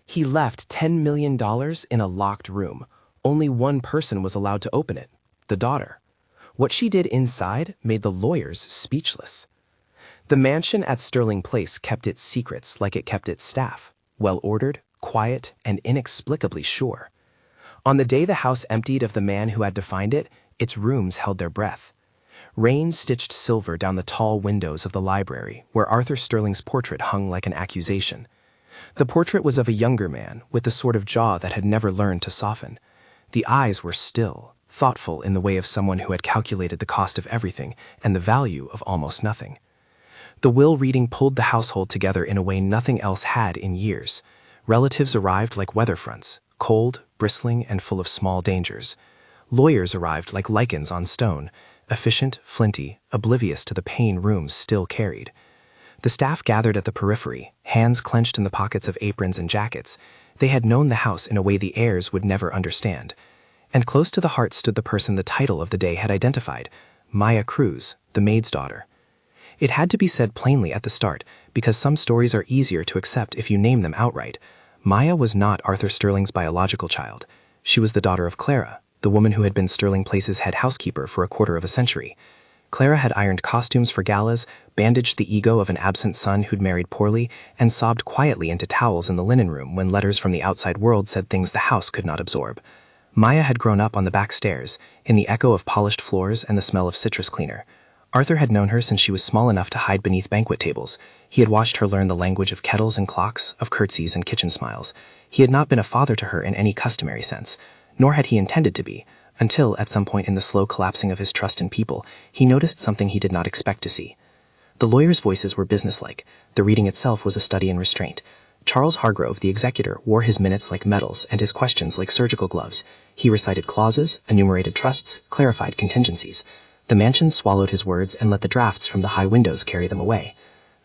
He left $10 million in a locked room. Only one person was allowed to open it, the daughter. What she did inside made the lawyers speechless. The mansion at Sterling Place kept its secrets like it kept its staff, well-ordered, quiet, and inexplicably sure. On the day the house emptied of the man who had to find it, its rooms held their breath. Rain stitched silver down the tall windows of the library, where Arthur Sterling's portrait hung like an accusation. The portrait was of a younger man, with the sort of jaw that had never learned to soften. The eyes were still, thoughtful in the way of someone who had calculated the cost of everything and the value of almost nothing. The will reading pulled the household together in a way nothing else had in years. Relatives arrived like weather fronts, cold, bristling, and full of small dangers. Lawyers arrived like lichens on stone, efficient, flinty, oblivious to the pain rooms still carried. The staff gathered at the periphery, hands clenched in the pockets of aprons and jackets. They had known the house in a way the heirs would never understand. And close to the heart stood the person the title of the day had identified, Maya Cruz, the maid's daughter. It had to be said plainly at the start, because some stories are easier to accept if you name them outright. Maya was not Arthur Sterling's biological child. She was the daughter of Clara, the woman who had been Sterling Place's head housekeeper for a quarter of a century. Clara had ironed costumes for galas, bandaged the ego of an absent son who'd married poorly, and sobbed quietly into towels in the linen room when letters from the outside world said things the house could not absorb. Maya had grown up on the back stairs, in the echo of polished floors and the smell of citrus cleaner. Arthur had known her since she was small enough to hide beneath banquet tables. He had watched her learn the language of kettles and clocks, of curtsies and kitchen smiles. He had not been a father to her in any customary sense, nor had he intended to be, until, at some point in the slow collapsing of his trust in people, he noticed something he did not expect to see. The lawyers' voices were businesslike. The reading itself was a study in restraint. Charles Hargrove, the executor, wore his minutes like medals and his questions like surgical gloves. He recited clauses, enumerated trusts, clarified contingencies. The mansion swallowed his words and let the drafts from the high windows carry them away.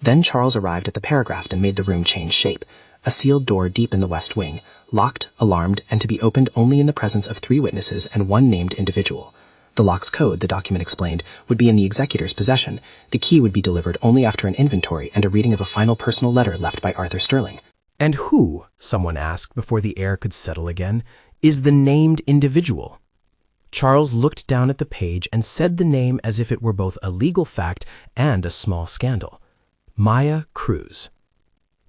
Then Charles arrived at the paragraph and made the room change shape. A sealed door deep in the west wing, locked, alarmed, and to be opened only in the presence of 3 witnesses and 1 named individual. The lock's code, the document explained, would be in the executor's possession. The key would be delivered only after an inventory and a reading of a final personal letter left by Arthur Sterling. "And who," someone asked before the air could settle again, "is the named individual?" Charles looked down at the page and said the name as if it were both a legal fact and a small scandal. Maya Cruz.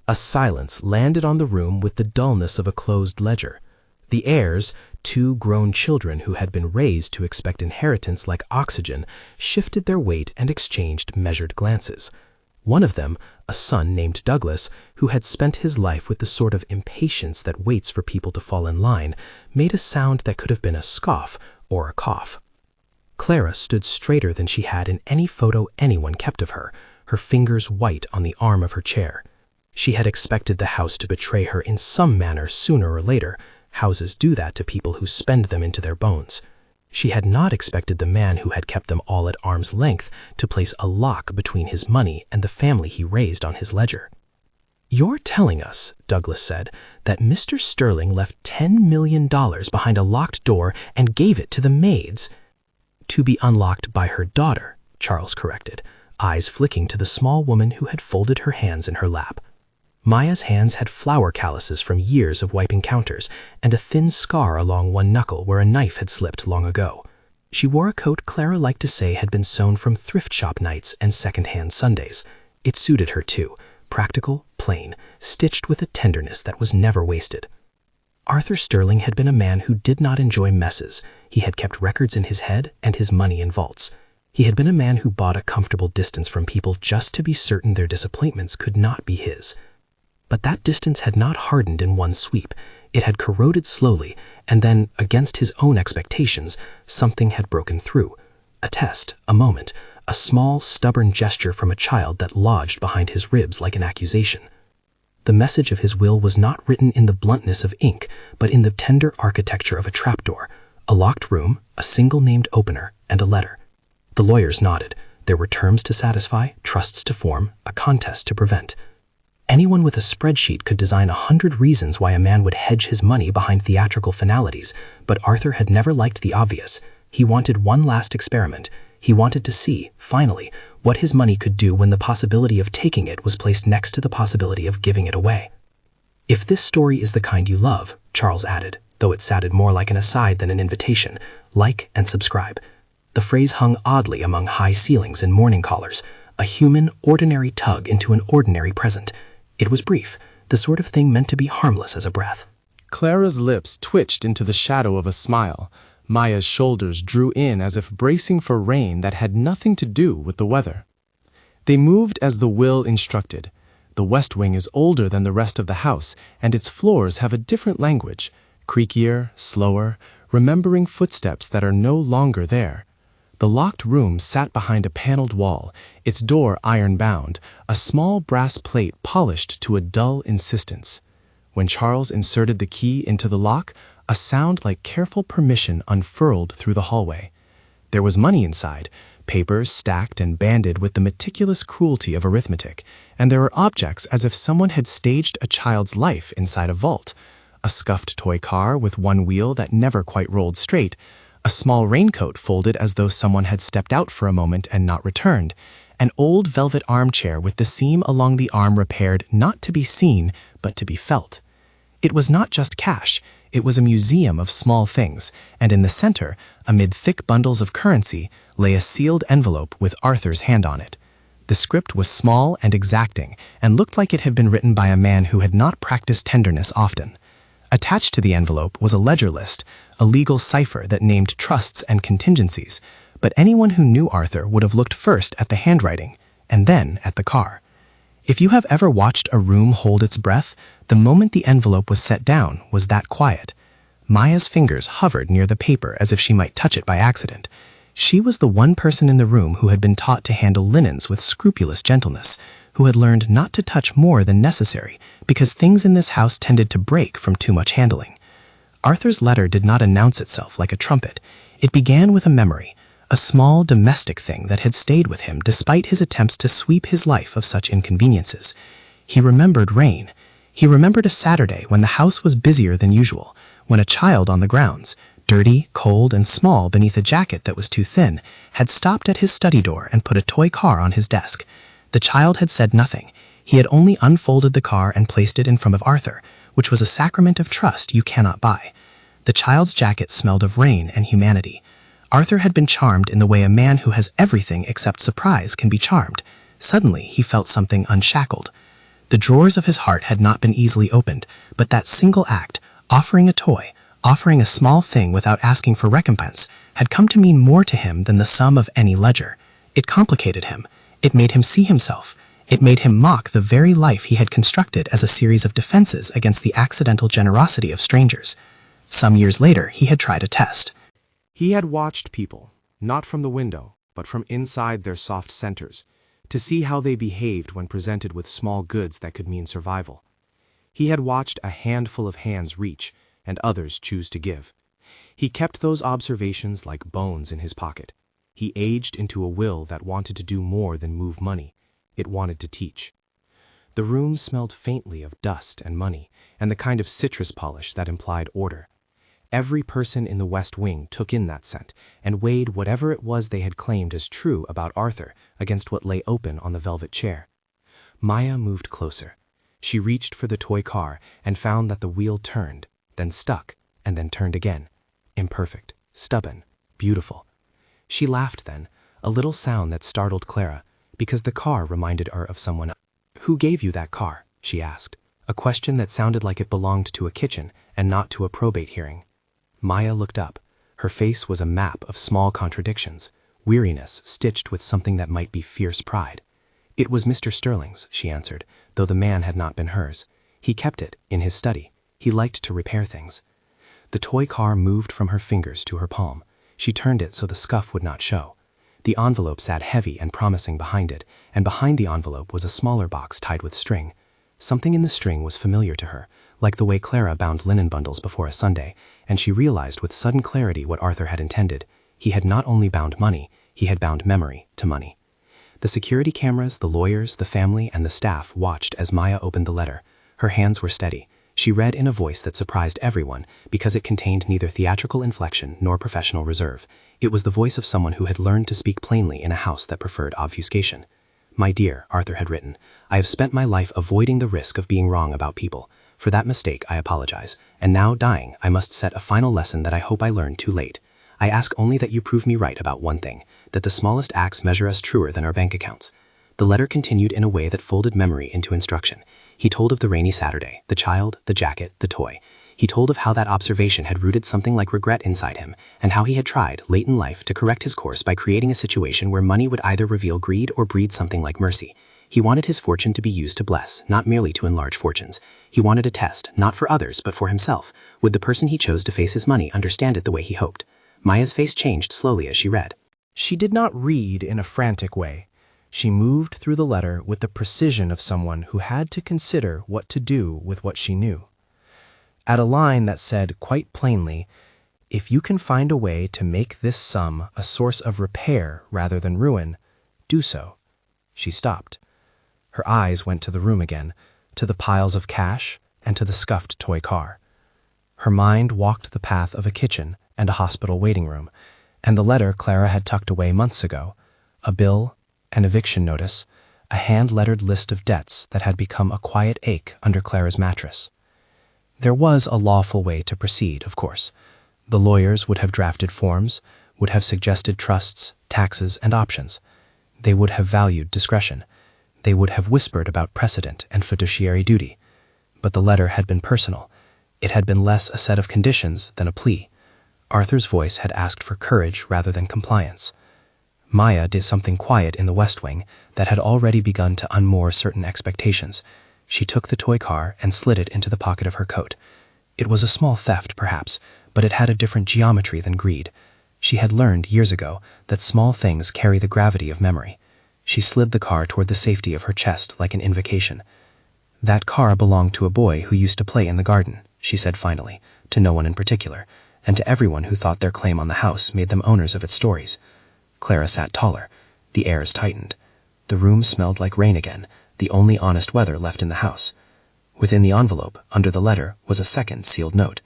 A silence landed on the room with the dullness of a closed ledger. The heirs, 2 grown children who had been raised to expect inheritance like oxygen, shifted their weight and exchanged measured glances. One of them, a son named Douglas, who had spent his life with the sort of impatience that waits for people to fall in line, made a sound that could have been a scoff or a cough. Clara stood straighter than she had in any photo anyone kept of her, her fingers white on the arm of her chair. She had expected the house to betray her in some manner sooner or later. Houses do that to people who spend them into their bones. She had not expected the man who had kept them all at arm's length to place a lock between his money and the family he raised on his ledger. "You're telling us," Douglas said, "that Mr. Sterling left $10 million behind a locked door and gave it to the maids." "To be unlocked by her daughter," Charles corrected, eyes flicking to the small woman who had folded her hands in her lap. Maya's hands had flour calluses from years of wiping counters and a thin scar along one knuckle where a knife had slipped long ago. She wore a coat Clara liked to say had been sewn from thrift shop nights and second-hand Sundays. It suited her too, practical, plain, stitched with a tenderness that was never wasted. Arthur Sterling had been a man who did not enjoy messes. He had kept records in his head and his money in vaults. He had been a man who bought a comfortable distance from people just to be certain their disappointments could not be his. But that distance had not hardened in one sweep. It had corroded slowly, and then, against his own expectations, something had broken through. A test, a moment, a small, stubborn gesture from a child that lodged behind his ribs like an accusation. The message of his will was not written in the bluntness of ink, but in the tender architecture of a trapdoor, a locked room, a single named opener, and a letter. The lawyers nodded. There were terms to satisfy, trusts to form, a contest to prevent. Anyone with a spreadsheet could design 100 reasons why a man would hedge his money behind theatrical finalities, but Arthur had never liked the obvious. He wanted one last experiment. He wanted to see, finally, what his money could do when the possibility of taking it was placed next to the possibility of giving it away. "If this story is the kind you love," Charles added, though it sounded more like an aside than an invitation, "like and subscribe." The phrase hung oddly among high ceilings and morning callers, a human, ordinary tug into an ordinary present. It was brief, the sort of thing meant to be harmless as a breath. Clara's lips twitched into the shadow of a smile. Maya's shoulders drew in as if bracing for rain that had nothing to do with the weather. They moved as the will instructed. The West Wing is older than the rest of the house, and its floors have a different language, creakier, slower, remembering footsteps that are no longer there. The locked room sat behind a paneled wall, its door iron-bound, a small brass plate polished to a dull insistence. When Charles inserted the key into the lock, a sound like careful permission unfurled through the hallway. There was money inside, papers stacked and banded with the meticulous cruelty of arithmetic, and there were objects as if someone had staged a child's life inside a vault. A scuffed toy car with one wheel that never quite rolled straight, a small raincoat folded as though someone had stepped out for a moment and not returned, an old velvet armchair with the seam along the arm repaired not to be seen, but to be felt. It was not just cash, it was a museum of small things, and in the center, amid thick bundles of currency, lay a sealed envelope with Arthur's hand on it. The script was small and exacting, and looked like it had been written by a man who had not practiced tenderness often. Attached to the envelope was a ledger list, a legal cipher that named trusts and contingencies, but anyone who knew Arthur would have looked first at the handwriting, and then at the car. If you have ever watched a room hold its breath, the moment the envelope was set down was that quiet. Maya's fingers hovered near the paper as if she might touch it by accident. She was the one person in the room who had been taught to handle linens with scrupulous gentleness, who had learned not to touch more than necessary because things in this house tended to break from too much handling. Arthur's letter did not announce itself like a trumpet. It began with a memory, a small domestic thing that had stayed with him despite his attempts to sweep his life of such inconveniences. He remembered rain. He remembered a Saturday when the house was busier than usual, when a child on the grounds, dirty, cold, and small beneath a jacket that was too thin, had stopped at his study door and put a toy car on his desk. The child had said nothing. He had only unfolded the car and placed it in front of Arthur, which was a sacrament of trust you cannot buy. The child's jacket smelled of rain and humanity. Arthur had been charmed in the way a man who has everything except surprise can be charmed. Suddenly, he felt something unshackled. The drawers of his heart had not been easily opened, but that single act, offering a toy, offering a small thing without asking for recompense, had come to mean more to him than the sum of any ledger. It complicated him. It made him see himself. It made him mock the very life he had constructed as a series of defenses against the accidental generosity of strangers. Some years later, he had tried a test. He had watched people, not from the window, but from inside their soft centers, to see how they behaved when presented with small goods that could mean survival. He had watched a handful of hands reach, and others choose to give. He kept those observations like bones in his pocket. He aged into a will that wanted to do more than move money. It wanted to teach. The room smelled faintly of dust and money, and the kind of citrus polish that implied order. Every person in the West Wing took in that scent and weighed whatever it was they had claimed as true about Arthur against what lay open on the velvet chair. Maya moved closer. She reached for the toy car and found that the wheel turned, then stuck, and then turned again. Imperfect, stubborn, beautiful. She laughed then, a little sound that startled Clara, because the car reminded her of someone else. "Who gave you that car?" she asked, a question that sounded like it belonged to a kitchen and not to a probate hearing. Maya looked up. Her face was a map of small contradictions, weariness stitched with something that might be fierce pride. "It was Mr. Sterling's," she answered, though the man had not been hers. "He kept it in his study. He liked to repair things." The toy car moved from her fingers to her palm. She turned it so the scuff would not show. The envelope sat heavy and promising behind it, and behind the envelope was a smaller box tied with string. Something in the string was familiar to her, like the way Clara bound linen bundles before a Sunday, and she realized with sudden clarity what Arthur had intended. He had not only bound money, he had bound memory to money. The security cameras, the lawyers, the family, and the staff watched as Maya opened the letter. Her hands were steady. She read in a voice that surprised everyone because it contained neither theatrical inflection nor professional reserve. It was the voice of someone who had learned to speak plainly in a house that preferred obfuscation. "My dear," Arthur had written, "I have spent my life avoiding the risk of being wrong about people. For that mistake, I apologize. And now, dying, I must set a final lesson that I hope I learned too late. I ask only that you prove me right about one thing, that the smallest acts measure us truer than our bank accounts. The letter continued in a way that folded memory into instruction. He told of the rainy Saturday, the child, the jacket, the toy. He told of how that observation had rooted something like regret inside him, and how he had tried, late in life, to correct his course by creating a situation where money would either reveal greed or breed something like mercy. He wanted his fortune to be used to bless, not merely to enlarge fortunes. He wanted a test, not for others, but for himself. Would the person he chose to face his money understand it the way he hoped? Maya's face changed slowly as she read. She did not read in a frantic way. She moved through the letter with the precision of someone who had to consider what to do with what she knew. At a line that said quite plainly, "If you can find a way to make this sum a source of repair rather than ruin, do so," she stopped. Her eyes went to the room again, to the piles of cash and to the scuffed toy car. Her mind walked the path of a kitchen and a hospital waiting room, and the letter Clara had tucked away months ago, a bill, an eviction notice, a hand-lettered list of debts that had become a quiet ache under Clara's mattress. There was a lawful way to proceed, of course. The lawyers would have drafted forms, would have suggested trusts, taxes, and options. They would have valued discretion. They would have whispered about precedent and fiduciary duty. But the letter had been personal. It had been less a set of conditions than a plea. Arthur's voice had asked for courage rather than compliance. Maya did something quiet in the West Wing that had already begun to unmoor certain expectations. She took the toy car and slid it into the pocket of her coat. It was a small theft, perhaps, but it had a different geometry than greed. She had learned years ago that small things carry the gravity of memory. She slid the car toward the safety of her chest like an invocation. "That car belonged to a boy who used to play in the garden," she said finally, to no one in particular, and to everyone who thought their claim on the house made them owners of its stories. Clara sat taller. The airs tightened. The room smelled like rain again, the only honest weather left in the house. Within the envelope, under the letter, was a second sealed note.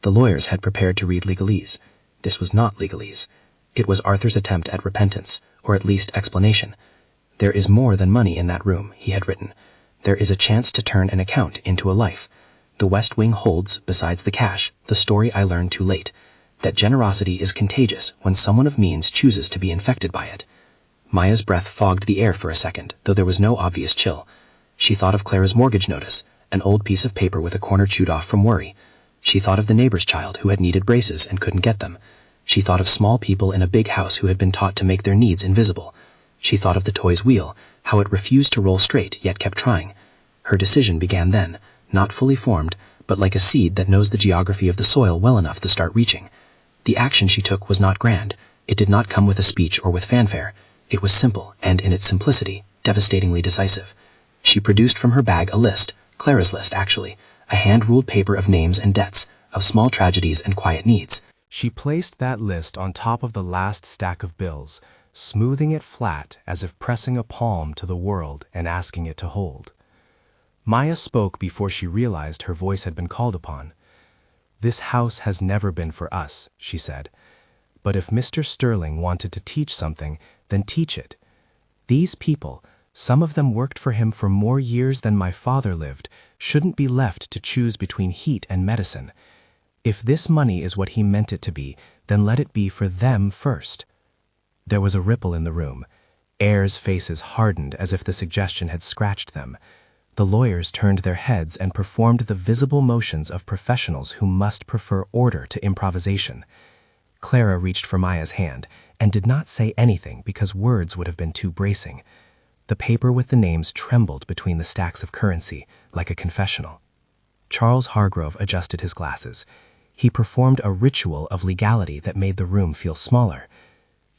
The lawyers had prepared to read legalese. This was not legalese. It was Arthur's attempt at repentance, or at least explanation. "There is more than money in that room," he had written. "There is a chance to turn an account into a life. The West Wing holds, besides the cash, the story I learned too late, that generosity is contagious when someone of means chooses to be infected by it." Maya's breath fogged the air for a second, though there was no obvious chill. She thought of Clara's mortgage notice, an old piece of paper with a corner chewed off from worry. She thought of the neighbor's child who had needed braces and couldn't get them. She thought of small people in a big house who had been taught to make their needs invisible. She thought of the toy's wheel, how it refused to roll straight yet kept trying. Her decision began then, not fully formed, but like a seed that knows the geography of the soil well enough to start reaching. The action she took was not grand. It did not come with a speech or with fanfare. It was simple, and in its simplicity, devastatingly decisive. She produced from her bag a list, Clara's list actually, a hand-ruled paper of names and debts, of small tragedies and quiet needs. She placed that list on top of the last stack of bills, smoothing it flat as if pressing a palm to the world and asking it to hold. Maya spoke before she realized her voice had been called upon. "This house has never been for us," she said. "But if Mr. Sterling wanted to teach something, then teach it. These people, some of them worked for him for more years than my father lived, shouldn't be left to choose between heat and medicine. If this money is what he meant it to be, then let it be for them first." There was a ripple in the room. Heirs' faces hardened as if the suggestion had scratched them. The lawyers turned their heads and performed the visible motions of professionals who must prefer order to improvisation. Clara reached for Maya's hand and did not say anything because words would have been too bracing. The paper with the names trembled between the stacks of currency like a confessional. Charles Hargrove adjusted his glasses. He performed a ritual of legality that made the room feel smaller.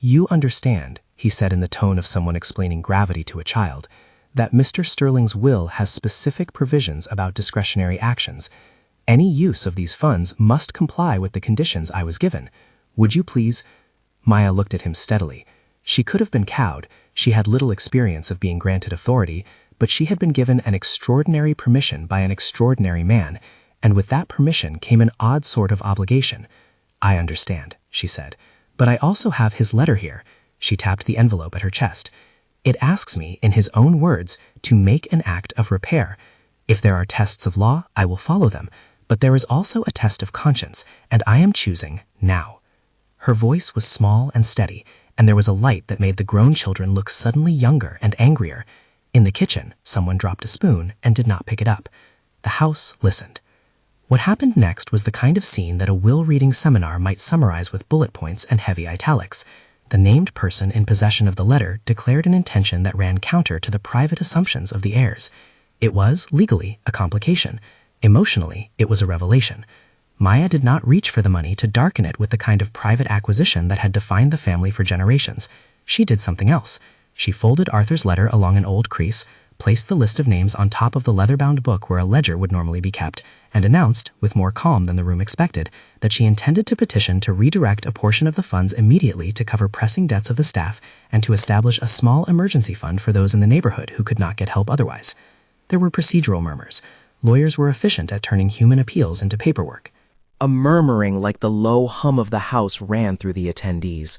"You understand," he said in the tone of someone explaining gravity to a child, "that Mr. Sterling's will has specific provisions about discretionary actions. Any use of these funds must comply with the conditions I was given. Would you please—" Maya looked at him steadily. She could have been cowed. She had little experience of being granted authority, but she had been given an extraordinary permission by an extraordinary man, and with that permission came an odd sort of obligation. "I understand," she said. "But I also have his letter here." She tapped the envelope at her chest. "It asks me, in his own words, to make an act of repair. If there are tests of law, I will follow them, but there is also a test of conscience, and I am choosing now." Her voice was small and steady, and there was a light that made the grown children look suddenly younger and angrier. In the kitchen, someone dropped a spoon and did not pick it up. The house listened. What happened next was the kind of scene that a will-reading seminar might summarize with bullet points and heavy italics. The named person in possession of the letter declared an intention that ran counter to the private assumptions of the heirs. It was, legally, a complication. Emotionally, it was a revelation. Maya did not reach for the money to darken it with the kind of private acquisition that had defined the family for generations. She did something else. She folded Arthur's letter along an old crease, placed the list of names on top of the leather-bound book where a ledger would normally be kept, and announced, with more calm than the room expected, that she intended to petition to redirect a portion of the funds immediately to cover pressing debts of the staff and to establish a small emergency fund for those in the neighborhood who could not get help otherwise. There were procedural murmurs. Lawyers were efficient at turning human appeals into paperwork. A murmuring like the low hum of the house ran through the attendees.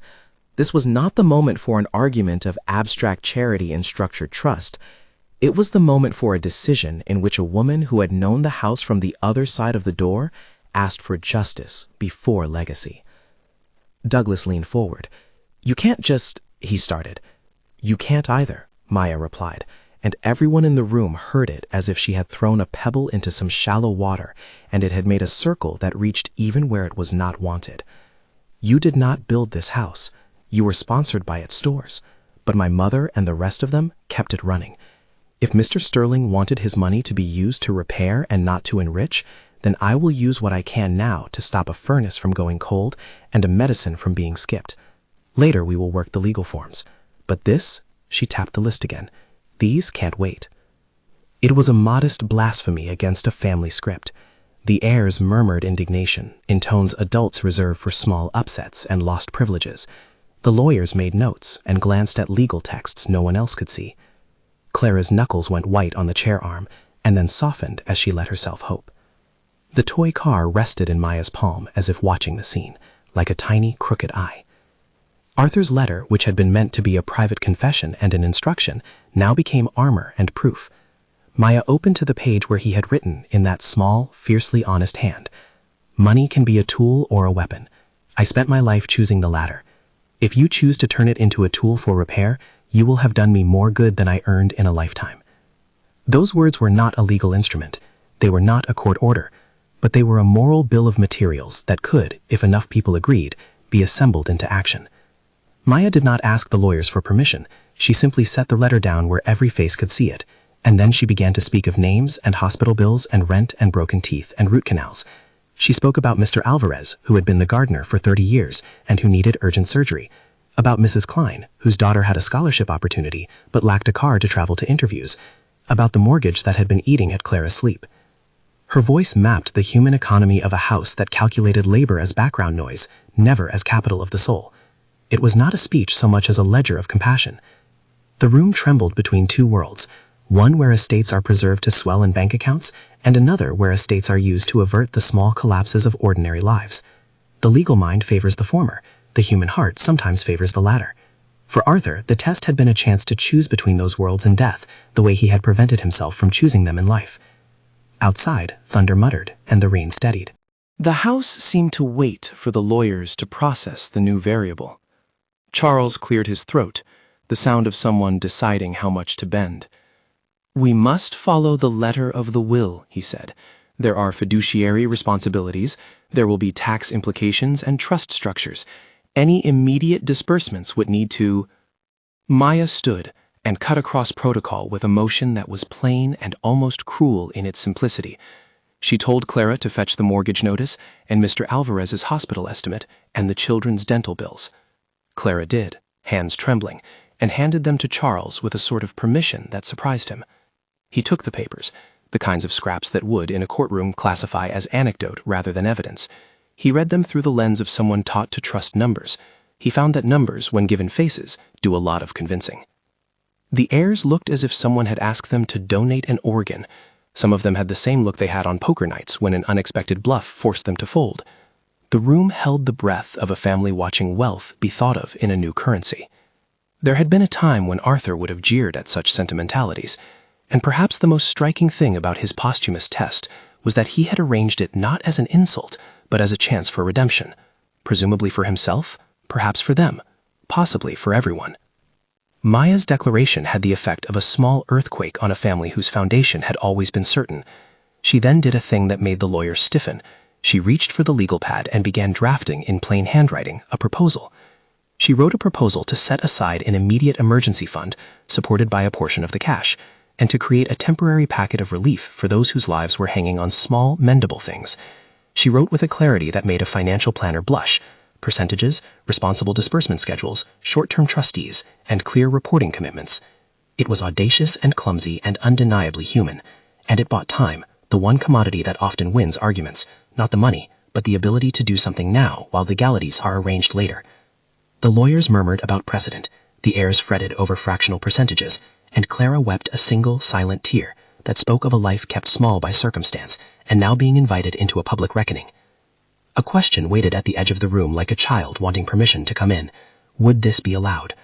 This was not the moment for an argument of abstract charity and structured trust. It was the moment for a decision in which a woman who had known the house from the other side of the door asked for justice before legacy. Douglas leaned forward. "You can't just," he started. "You can't either," Maya replied, and everyone in the room heard it as if she had thrown a pebble into some shallow water and it had made a circle that reached even where it was not wanted. "You did not build this house. You were sponsored by its stores, but my mother and the rest of them kept it running. If Mr. Sterling wanted his money to be used to repair and not to enrich, then I will use what I can now to stop a furnace from going cold and a medicine from being skipped. Later we will work the legal forms. But this," she tapped the list again, "these can't wait." It was a modest blasphemy against a family script. The heirs murmured indignation, in tones adults reserve for small upsets and lost privileges. The lawyers made notes and glanced at legal texts no one else could see. Clara's knuckles went white on the chair arm and then softened as she let herself hope. The toy car rested in Maya's palm as if watching the scene, like a tiny, crooked eye. Arthur's letter, which had been meant to be a private confession and an instruction, now became armor and proof. Maya opened to the page where he had written in that small, fiercely honest hand, "Money can be a tool or a weapon. I spent my life choosing the latter. If you choose to turn it into a tool for repair, you will have done me more good than I earned in a lifetime." Those words were not a legal instrument. They were not a court order, but they were a moral bill of materials that could, if enough people agreed, be assembled into action. Maya did not ask the lawyers for permission. She simply set the letter down where every face could see it, and then she began to speak of names and hospital bills and rent and broken teeth and root canals. She spoke about Mr. Alvarez, who had been the gardener for 30 years and who needed urgent surgery, about Mrs. Klein, whose daughter had a scholarship opportunity but lacked a car to travel to interviews, about the mortgage that had been eating at Clara's sleep. Her voice mapped the human economy of a house that calculated labor as background noise, never as capital of the soul. It was not a speech so much as a ledger of compassion. The room trembled between two worlds, one where estates are preserved to swell in bank accounts, and another where estates are used to avert the small collapses of ordinary lives. The legal mind favors the former, the human heart sometimes favors the latter. For Arthur, the test had been a chance to choose between those worlds in death, the way he had prevented himself from choosing them in life. Outside, thunder muttered, and the rain steadied. The house seemed to wait for the lawyers to process the new variable. Charles cleared his throat, the sound of someone deciding how much to bend. "We must follow the letter of the will," he said. "There are fiduciary responsibilities, there will be tax implications and trust structures. Any immediate disbursements would need to—" Maya stood and cut across protocol with a motion that was plain and almost cruel in its simplicity. She told Clara to fetch the mortgage notice and Mr. Alvarez's hospital estimate and the children's dental bills. Clara did, hands trembling, and handed them to Charles with a sort of permission that surprised him. He took the papers, the kinds of scraps that would, in a courtroom, classify as anecdote rather than evidence. He read them through the lens of someone taught to trust numbers. He found that numbers, when given faces, do a lot of convincing. The heirs looked as if someone had asked them to donate an organ. Some of them had the same look they had on poker nights when an unexpected bluff forced them to fold. The room held the breath of a family watching wealth be thought of in a new currency. There had been a time when Arthur would have jeered at such sentimentalities. And perhaps the most striking thing about his posthumous test was that he had arranged it not as an insult, but as a chance for redemption. Presumably for himself, perhaps for them, possibly for everyone. Maya's declaration had the effect of a small earthquake on a family whose foundation had always been certain. She then did a thing that made the lawyer stiffen. She reached for the legal pad and began drafting in plain handwriting a proposal. She wrote a proposal to set aside an immediate emergency fund, supported by a portion of the cash, and to create a temporary packet of relief for those whose lives were hanging on small, mendable things. She wrote with a clarity that made a financial planner blush: percentages, responsible disbursement schedules, short-term trustees, and clear reporting commitments. It was audacious and clumsy and undeniably human, and it bought time, the one commodity that often wins arguments, not the money, but the ability to do something now while legalities are arranged later. The lawyers murmured about precedent, the heirs fretted over fractional percentages, and Clara wept a single silent tear that spoke of a life kept small by circumstance and now being invited into a public reckoning. A question waited at the edge of the room like a child wanting permission to come in. Would this be allowed?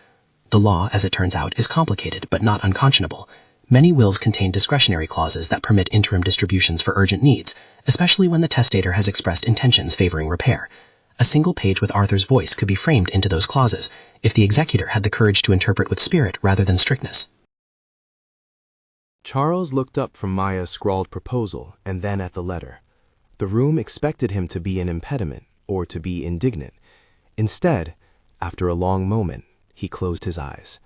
The law, as it turns out, is complicated but not unconscionable. Many wills contain discretionary clauses that permit interim distributions for urgent needs, especially when the testator has expressed intentions favoring repair. A single page with Arthur's voice could be framed into those clauses, if the executor had the courage to interpret with spirit rather than strictness. Charles looked up from Maya's scrawled proposal and then at the letter. The room expected him to be an impediment or to be indignant. Instead, after a long moment, he closed his eyes.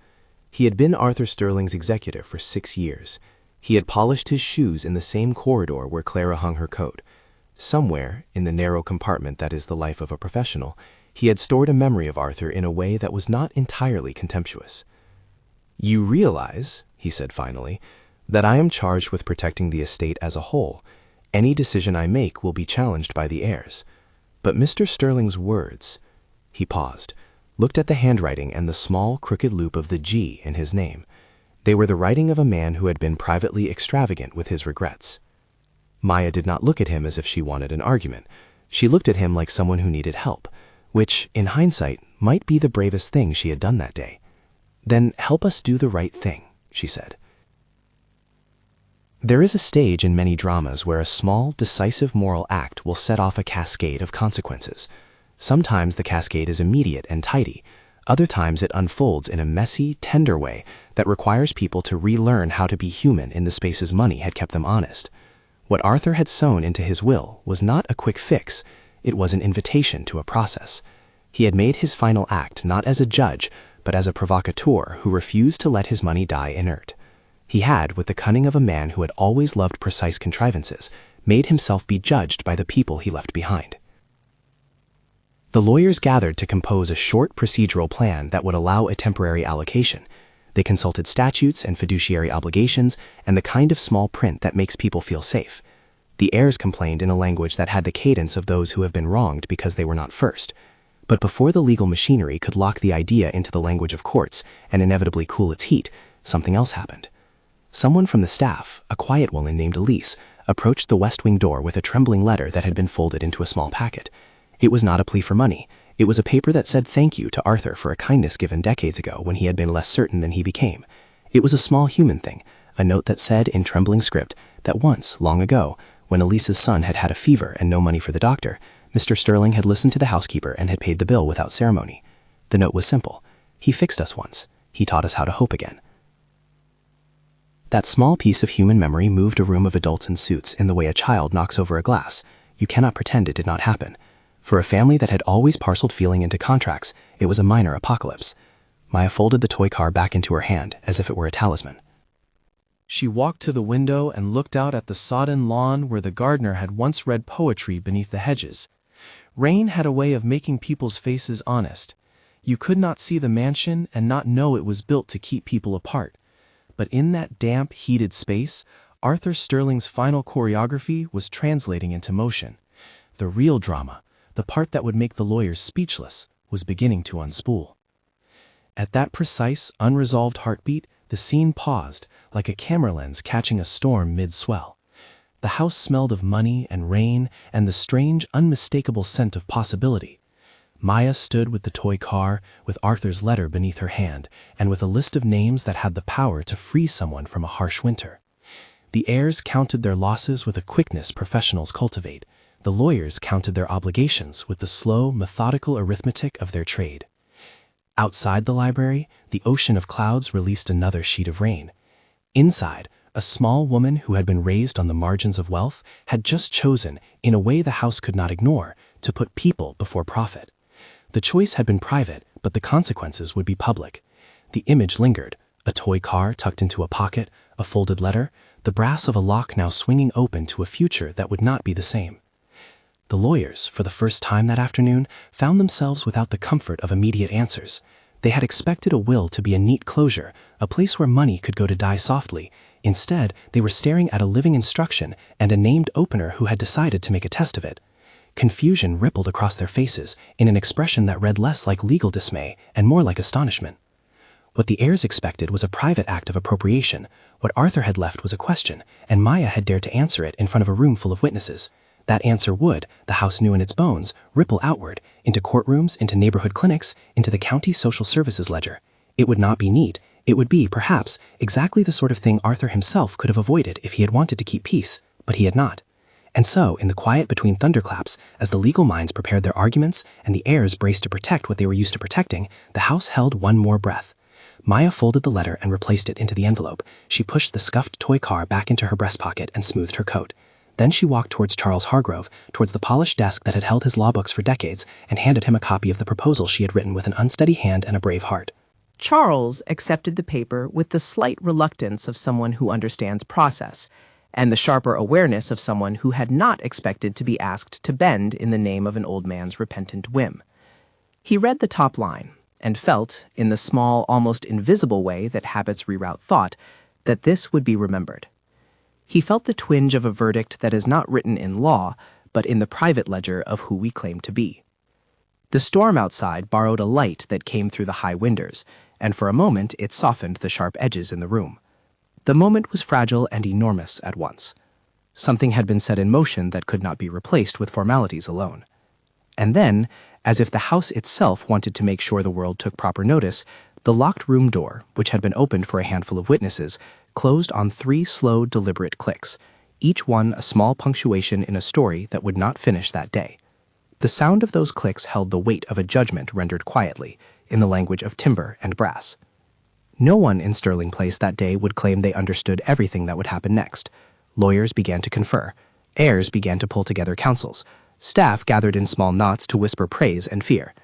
He had been Arthur Sterling's executor for 6 years. He had polished his shoes in the same corridor where Clara hung her coat. Somewhere, in the narrow compartment that is the life of a professional, he had stored a memory of Arthur in a way that was not entirely contemptuous. "You realize," he said finally, "that I am charged with protecting the estate as a whole. Any decision I make will be challenged by the heirs. But Mr. Sterling's words—" He paused, looked at the handwriting and the small, crooked loop of the G in his name. They were the writing of a man who had been privately extravagant with his regrets. Maya did not look at him as if she wanted an argument. She looked at him like someone who needed help, which, in hindsight, might be the bravest thing she had done that day. "Then help us do the right thing," she said. There is a stage in many dramas where a small, decisive moral act will set off a cascade of consequences. Sometimes the cascade is immediate and tidy. Other times it unfolds in a messy, tender way that requires people to relearn how to be human in the spaces money had kept them honest. What Arthur had sown into his will was not a quick fix. It was an invitation to a process. He had made his final act not as a judge, but as a provocateur who refused to let his money die inert. He had, with the cunning of a man who had always loved precise contrivances, made himself be judged by the people he left behind. The lawyers gathered to compose a short procedural plan that would allow a temporary allocation. They consulted statutes and fiduciary obligations and the kind of small print that makes people feel safe. The heirs complained in a language that had the cadence of those who have been wronged because they were not first. But before the legal machinery could lock the idea into the language of courts and inevitably cool its heat, something else happened. Someone from the staff, a quiet woman named Elise, approached the West Wing door with a trembling letter that had been folded into a small packet. It was not a plea for money. It was a paper that said thank you to Arthur for a kindness given decades ago when he had been less certain than he became. It was a small human thing, a note that said in trembling script that once, long ago, when Elise's son had had a fever and no money for the doctor, Mr. Sterling had listened to the housekeeper and had paid the bill without ceremony. The note was simple. "He fixed us once. He taught us how to hope again." That small piece of human memory moved a room of adults in suits in the way a child knocks over a glass. You cannot pretend it did not happen. For a family that had always parceled feeling into contracts, it was a minor apocalypse. Maya folded the toy car back into her hand as if it were a talisman. She walked to the window and looked out at the sodden lawn where the gardener had once read poetry beneath the hedges. Rain had a way of making people's faces honest. You could not see the mansion and not know it was built to keep people apart. But in that damp, heated space, Arthur Sterling's final choreography was translating into motion. The real drama, the part that would make the lawyers speechless, was beginning to unspool. At that precise, unresolved heartbeat, the scene paused, like a camera lens catching a storm mid-swell. The house smelled of money and rain and the strange, unmistakable scent of possibility. Maya stood with the toy car, with Arthur's letter beneath her hand, and with a list of names that had the power to free someone from a harsh winter. The heirs counted their losses with a quickness professionals cultivate. The lawyers counted their obligations with the slow, methodical arithmetic of their trade. Outside the library, the ocean of clouds released another sheet of rain. Inside, a small woman who had been raised on the margins of wealth had just chosen, in a way the house could not ignore, to put people before profit. The choice had been private, but the consequences would be public. The image lingered: a toy car tucked into a pocket, a folded letter, the brass of a lock now swinging open to a future that would not be the same. The lawyers, for the first time that afternoon, found themselves without the comfort of immediate answers. They had expected a will to be a neat closure, a place where money could go to die softly. Instead, they were staring at a living instruction and a named opener who had decided to make a test of it. Confusion rippled across their faces in an expression that read less like legal dismay and more like astonishment. What the heirs expected was a private act of appropriation. What Arthur had left was a question, and Maya had dared to answer it in front of a room full of witnesses. That answer would, the house knew in its bones, ripple outward, into courtrooms, into neighborhood clinics, into the county social services ledger. It would not be neat. It would be, perhaps, exactly the sort of thing Arthur himself could have avoided if he had wanted to keep peace, but he had not. And so, in the quiet between thunderclaps, as the legal minds prepared their arguments and the heirs braced to protect what they were used to protecting, the house held one more breath. Maya folded the letter and replaced it into the envelope. She pushed the scuffed toy car back into her breast pocket and smoothed her coat. Then she walked towards Charles Hargrove, towards the polished desk that had held his law books for decades, and handed him a copy of the proposal she had written with an unsteady hand and a brave heart. Charles accepted the paper with the slight reluctance of someone who understands process, and the sharper awareness of someone who had not expected to be asked to bend in the name of an old man's repentant whim. He read the top line and felt, in the small, almost invisible way that habits reroute thought, that this would be remembered. He felt the twinge of a verdict that is not written in law, but in the private ledger of who we claim to be. The storm outside borrowed a light that came through the high windows, and for a moment it softened the sharp edges in the room. The moment was fragile and enormous at once. Something had been set in motion that could not be replaced with formalities alone. And then, as if the house itself wanted to make sure the world took proper notice, the locked room door, which had been opened for a handful of witnesses, closed on 3 slow, deliberate clicks, each one a small punctuation in a story that would not finish that day. The sound of those clicks held the weight of a judgment rendered quietly, in the language of timber and brass. No one in Sterling Place that day would claim they understood everything that would happen next. Lawyers began to confer. Heirs began to pull together counsels. Staff gathered in small knots to whisper praise and fear.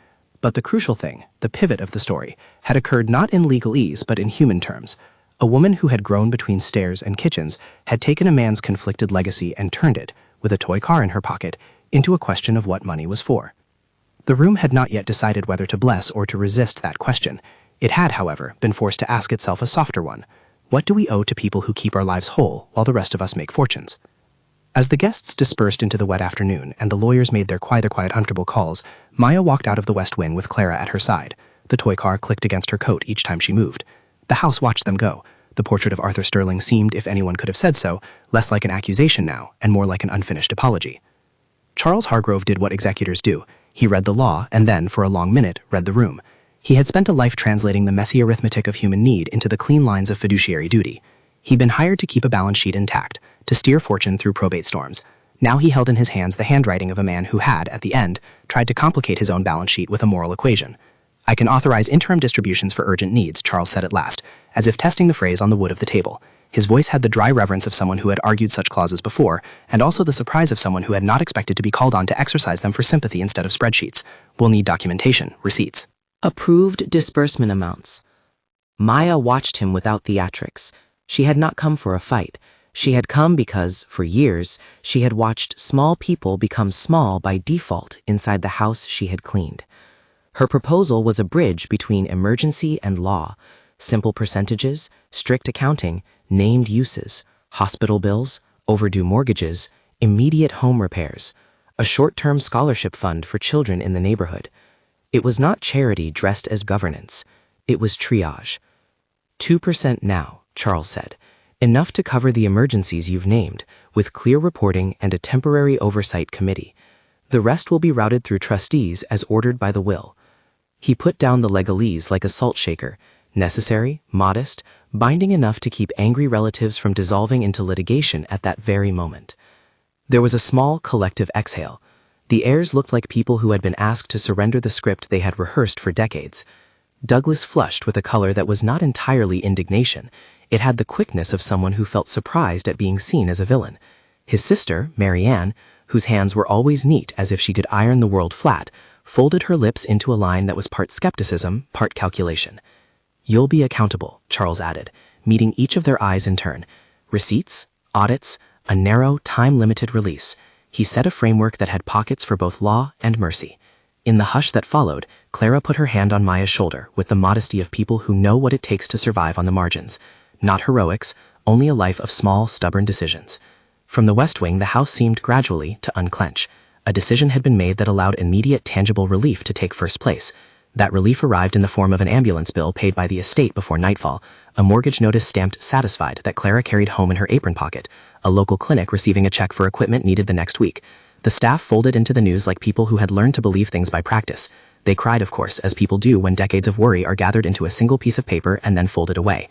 But the crucial thing, the pivot of the story, had occurred not in legalese but in human terms. A woman who had grown between stairs and kitchens had taken a man's conflicted legacy and turned it, with a toy car in her pocket, into a question of what money was for. The room had not yet decided whether to bless or to resist that question. It had, however, been forced to ask itself a softer one. What do we owe to people who keep our lives whole while the rest of us make fortunes? As the guests dispersed into the wet afternoon and the lawyers made their quiet, uncomfortable calls, Maya walked out of the west wing with Clara at her side. The toy car clicked against her coat each time she moved. The house watched them go. The portrait of Arthur Sterling seemed, if anyone could have said so, less like an accusation now and more like an unfinished apology. Charles Hargrove did what executors do. He read the law and then, for a long minute, read the room. He had spent a life translating the messy arithmetic of human need into the clean lines of fiduciary duty. He'd been hired to keep a balance sheet intact, to steer fortune through probate storms. Now he held in his hands the handwriting of a man who had, at the end, tried to complicate his own balance sheet with a moral equation. "I can authorize interim distributions for urgent needs," Charles said at last, as if testing the phrase on the wood of the table. His voice had the dry reverence of someone who had argued such clauses before, and also the surprise of someone who had not expected to be called on to exercise them for sympathy instead of spreadsheets. "We'll need documentation, receipts." Approved disbursement amounts. Maya watched him without theatrics. She had not come for a fight. She had come because, for years, she had watched small people become small by default inside the house she had cleaned. Her proposal was a bridge between emergency and law, simple percentages, strict accounting, named uses, hospital bills, overdue mortgages, immediate home repairs, a short-term scholarship fund for children in the neighborhood. It was not charity dressed as governance. It was triage. 2% now, Charles said. Enough to cover the emergencies you've named, with clear reporting and a temporary oversight committee. The rest will be routed through trustees as ordered by the will. He put down the legalese like a salt shaker. necessary, modest, binding enough to keep angry relatives from dissolving into litigation at that very moment. There was a small, collective exhale. The heirs looked like people who had been asked to surrender the script they had rehearsed for decades. Douglas flushed with a color that was not entirely indignation. It had the quickness of someone who felt surprised at being seen as a villain. His sister, Marianne, whose hands were always neat as if she could iron the world flat, folded her lips into a line that was part skepticism, part calculation. "You'll be accountable," Charles added, meeting each of their eyes in turn. Receipts, audits, a narrow, time-limited release. He set a framework that had pockets for both law and mercy. In the hush that followed, Clara put her hand on Maya's shoulder with the modesty of people who know what it takes to survive on the margins. Not heroics, only a life of small, stubborn decisions. From the West Wing, the house seemed gradually to unclench. A decision had been made that allowed immediate, tangible relief to take first place. That relief arrived in the form of an ambulance bill paid by the estate before nightfall, a mortgage notice stamped satisfied that Clara carried home in her apron pocket, a local clinic receiving a check for equipment needed the next week. The staff folded into the news like people who had learned to believe things by practice. They cried, of course, as people do when decades of worry are gathered into a single piece of paper and then folded away.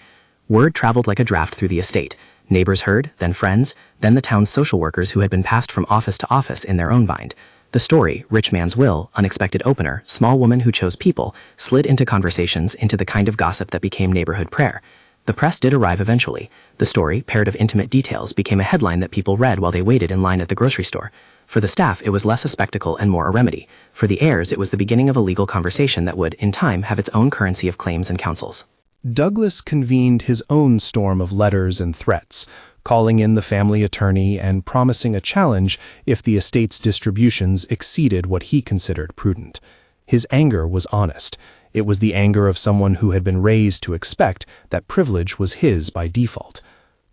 Word traveled like a draft through the estate. Neighbors heard, then friends, then the town's social workers who had been passed from office to office in their own bind. The story, Rich Man's Will, Unexpected Opener, Small Woman Who Chose People, slid into conversations, into the kind of gossip that became neighborhood prayer. The press did arrive eventually. The story, paired of intimate details, became a headline that people read while they waited in line at the grocery store. For the staff, it was less a spectacle and more a remedy. For the heirs, it was the beginning of a legal conversation that would, in time, have its own currency of claims and counsels. Douglas convened his own storm of letters and threats, calling in the family attorney and promising a challenge if the estate's distributions exceeded what he considered prudent. His anger was honest. It was the anger of someone who had been raised to expect that privilege was his by default.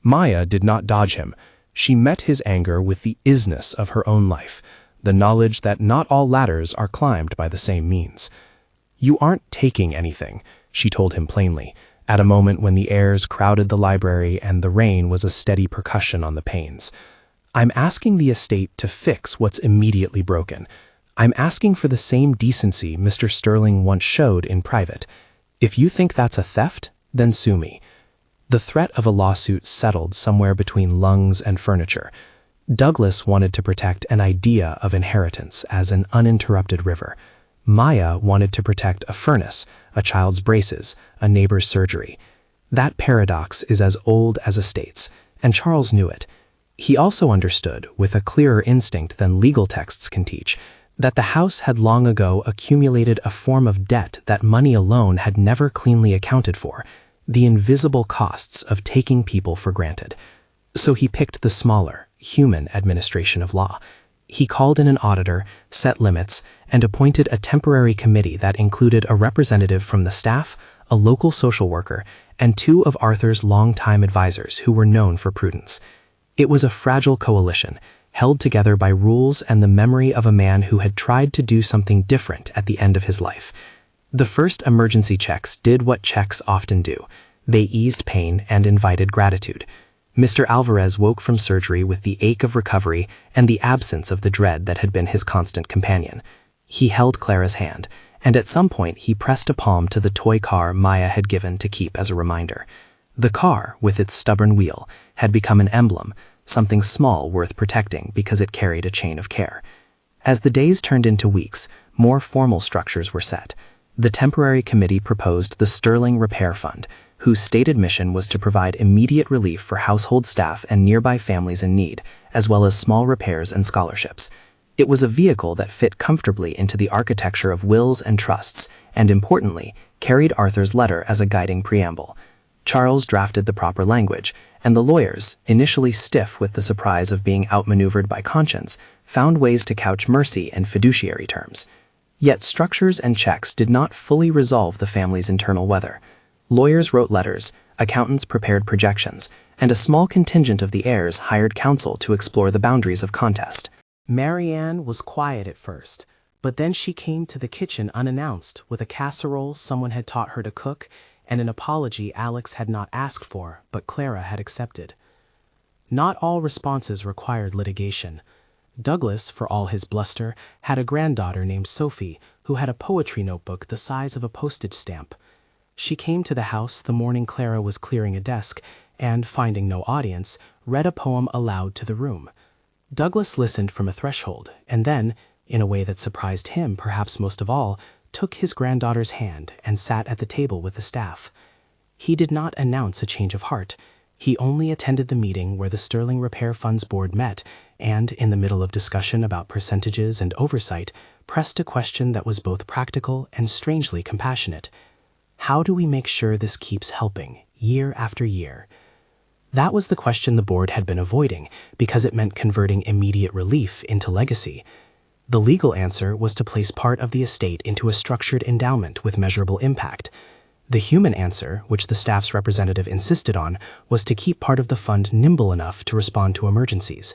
Maya did not dodge him. She met his anger with the isness of her own life, the knowledge that not all ladders are climbed by the same means. "You aren't taking anything," she told him plainly, at a moment when the heirs crowded the library and the rain was a steady percussion on the panes. "I'm asking the estate to fix what's immediately broken. I'm asking for the same decency Mr. Sterling once showed in private. If you think that's a theft, then sue me." The threat of a lawsuit settled somewhere between lungs and furniture. Douglas wanted to protect an idea of inheritance as an uninterrupted river. Maya wanted to protect a furnace, a child's braces, a neighbor's surgery. That paradox is as old as estates, and Charles knew it. He also understood, with a clearer instinct than legal texts can teach, that the house had long ago accumulated a form of debt that money alone had never cleanly accounted for, the invisible costs of taking people for granted. So he picked the smaller, human administration of law. He called in an auditor, set limits, and appointed a temporary committee that included a representative from the staff, a local social worker, and two of Arthur's longtime advisors who were known for prudence. It was a fragile coalition, held together by rules and the memory of a man who had tried to do something different at the end of his life. The first emergency checks did what checks often do. They eased pain and invited gratitude. Mr. Alvarez woke from surgery with the ache of recovery and the absence of the dread that had been his constant companion. He held Clara's hand, and at some point he pressed a palm to the toy car Maya had given to keep as a reminder. The car, with its stubborn wheel, had become an emblem, something small worth protecting because it carried a chain of care. As the days turned into weeks, more formal structures were set. The temporary committee proposed the Sterling Repair Fund, whose stated mission was to provide immediate relief for household staff and nearby families in need, as well as small repairs and scholarships. It was a vehicle that fit comfortably into the architecture of wills and trusts, and importantly, carried Arthur's letter as a guiding preamble. Charles drafted the proper language, and the lawyers, initially stiff with the surprise of being outmaneuvered by conscience, found ways to couch mercy and fiduciary terms. Yet structures and checks did not fully resolve the family's internal weather. Lawyers wrote letters, accountants prepared projections, and a small contingent of the heirs hired counsel to explore the boundaries of contest. Marianne was quiet at first, but then she came to the kitchen unannounced with a casserole someone had taught her to cook and an apology Alex had not asked for, but Clara had accepted. Not all responses required litigation. Douglas, for all his bluster, had a granddaughter named Sophie who had a poetry notebook the size of a postage stamp. She came to the house the morning Clara was clearing a desk and, finding no audience, read a poem aloud to the room. Douglas listened from a threshold and then, in a way that surprised him perhaps most of all, took his granddaughter's hand and sat at the table with the staff. He did not announce a change of heart. He only attended the meeting where the Sterling Repair Funds Board met and, in the middle of discussion about percentages and oversight, pressed a question that was both practical and strangely compassionate. How do we make sure this keeps helping, year after year? That was the question the board had been avoiding because it meant converting immediate relief into legacy. The legal answer was to place part of the estate into a structured endowment with measurable impact. The human answer, which the staff's representative insisted on, was to keep part of the fund nimble enough to respond to emergencies.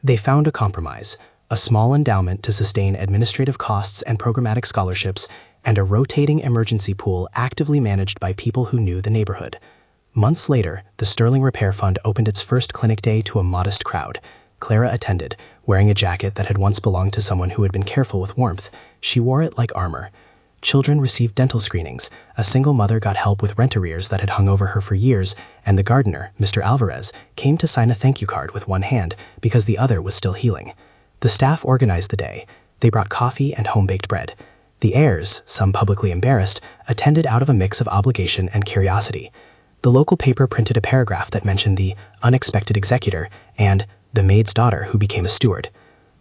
They found a compromise, a small endowment to sustain administrative costs and programmatic scholarships, and a rotating emergency pool actively managed by people who knew the neighborhood. Months later, the Sterling Repair Fund opened its first clinic day to a modest crowd. Clara attended, wearing a jacket that had once belonged to someone who had been careful with warmth. She wore it like armor. Children received dental screenings, a single mother got help with rent arrears that had hung over her for years, and the gardener, Mr. Alvarez, came to sign a thank you card with one hand because the other was still healing. The staff organized the day. They brought coffee and home-baked bread. The heirs, some publicly embarrassed, attended out of a mix of obligation and curiosity. The local paper printed a paragraph that mentioned the unexpected executor and the maid's daughter who became a steward.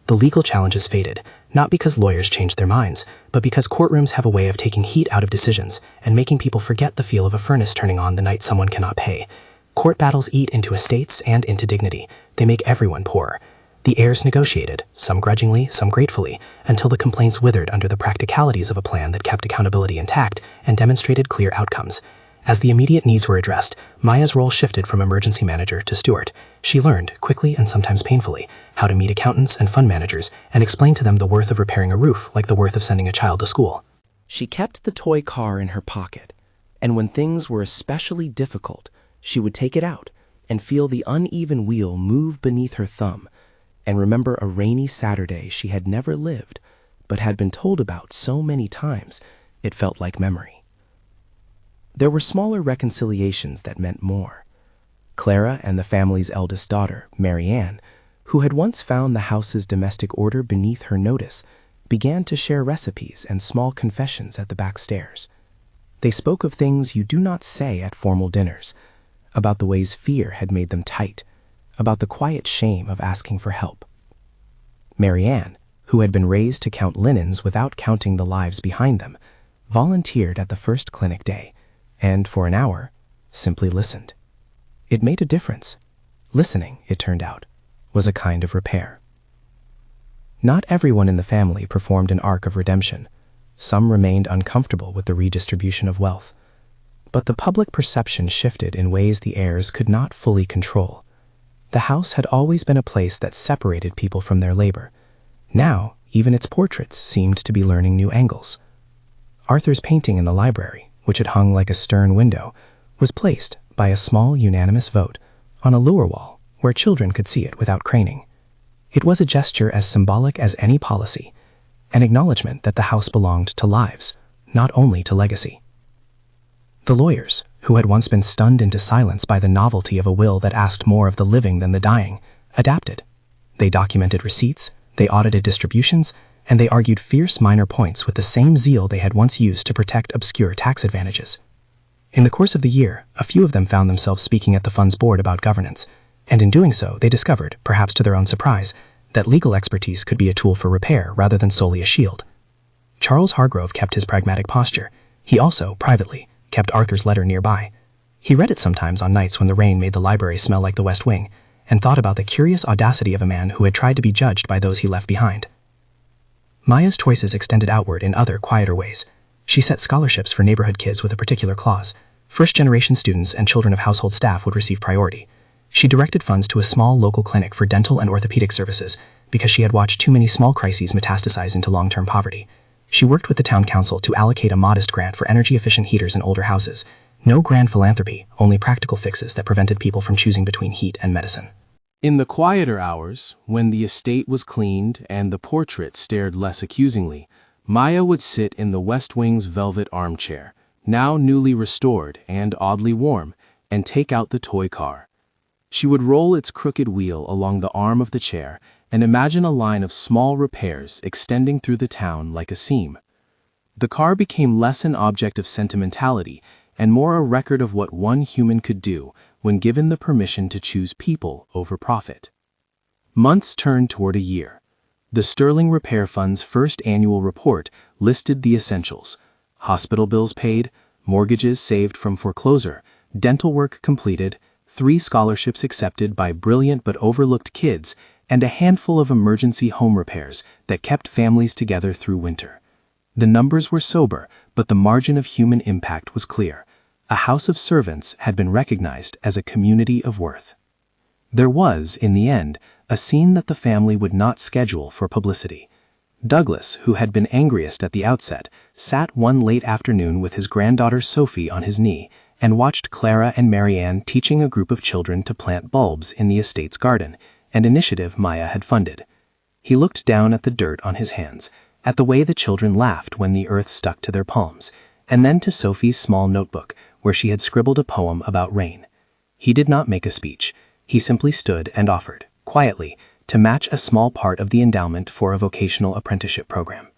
The legal challenges faded, not because lawyers changed their minds, but because courtrooms have a way of taking heat out of decisions and making people forget the feel of a furnace turning on the night someone cannot pay. Court battles eat into estates and into dignity. They make everyone poorer. The heirs negotiated, some grudgingly, some gratefully, until the complaints withered under the practicalities of a plan that kept accountability intact and demonstrated clear outcomes. As the immediate needs were addressed, Maya's role shifted from emergency manager to steward. She learned, quickly and sometimes painfully, how to meet accountants and fund managers and explain to them the worth of repairing a roof like the worth of sending a child to school. She kept the toy car in her pocket, and when things were especially difficult, she would take it out and feel the uneven wheel move beneath her thumb, and remember a rainy Saturday she had never lived, but had been told about so many times it felt like memory. There were smaller reconciliations that meant more. Clara and the family's eldest daughter, Mary Ann, who had once found the house's domestic order beneath her notice, began to share recipes and small confessions at the back stairs. They spoke of things you do not say at formal dinners, about the ways fear had made them tight, about the quiet shame of asking for help. Mary Ann, who had been raised to count linens without counting the lives behind them, volunteered at the first clinic day, and for an hour, simply listened. It made a difference. Listening, it turned out, was a kind of repair. Not everyone in the family performed an arc of redemption. Some remained uncomfortable with the redistribution of wealth. But the public perception shifted in ways the heirs could not fully control. The house had always been a place that separated people from their labor. Now, even its portraits seemed to be learning new angles. Arthur's painting in the library, which had hung like a stern window, was placed, by a small unanimous vote, on a lower wall where children could see it without craning. It was a gesture as symbolic as any policy, an acknowledgement that the house belonged to lives, not only to legacy. The lawyers, who had once been stunned into silence by the novelty of a will that asked more of the living than the dying, adapted. They documented receipts, they audited distributions, and they argued fierce minor points with the same zeal they had once used to protect obscure tax advantages. In the course of the year, a few of them found themselves speaking at the fund's board about governance, and in doing so, they discovered, perhaps to their own surprise, that legal expertise could be a tool for repair rather than solely a shield. Charles Hargrove kept his pragmatic posture. He also, privately, kept Arthur's letter nearby. He read it sometimes on nights when the rain made the library smell like the West Wing, and thought about the curious audacity of a man who had tried to be judged by those he left behind. Maya's choices extended outward in other, quieter ways. She set scholarships for neighborhood kids with a particular clause. First-generation students and children of household staff would receive priority. She directed funds to a small local clinic for dental and orthopedic services because she had watched too many small crises metastasize into long-term poverty. She worked with the town council to allocate a modest grant for energy-efficient heaters in older houses. No grand philanthropy, only practical fixes that prevented people from choosing between heat and medicine. In the quieter hours, when the estate was cleaned and the portrait stared less accusingly, Maya would sit in the West Wing's velvet armchair, now newly restored and oddly warm, and take out the toy car. She would roll its crooked wheel along the arm of the chair and imagine a line of small repairs extending through the town like a seam. The car became less an object of sentimentality and more a record of what one human could do when given the permission to choose people over profit. Months turned toward a year. The Sterling Repair Fund's first annual report listed the essentials: hospital bills paid, mortgages saved from foreclosure, dental work completed, 3 scholarships accepted by brilliant but overlooked kids, and a handful of emergency home repairs that kept families together through winter. The numbers were sober, but the margin of human impact was clear. A house of servants had been recognized as a community of worth. There was, in the end, a scene that the family would not schedule for publicity. Douglas, who had been angriest at the outset, sat one late afternoon with his granddaughter Sophie on his knee and watched Clara and Marianne teaching a group of children to plant bulbs in the estate's garden, an initiative Maya had funded. He looked down at the dirt on his hands, at the way the children laughed when the earth stuck to their palms, and then to Sophie's small notebook where she had scribbled a poem about rain. He did not make a speech. He simply stood and offered, quietly, to match a small part of the endowment for a vocational apprenticeship program.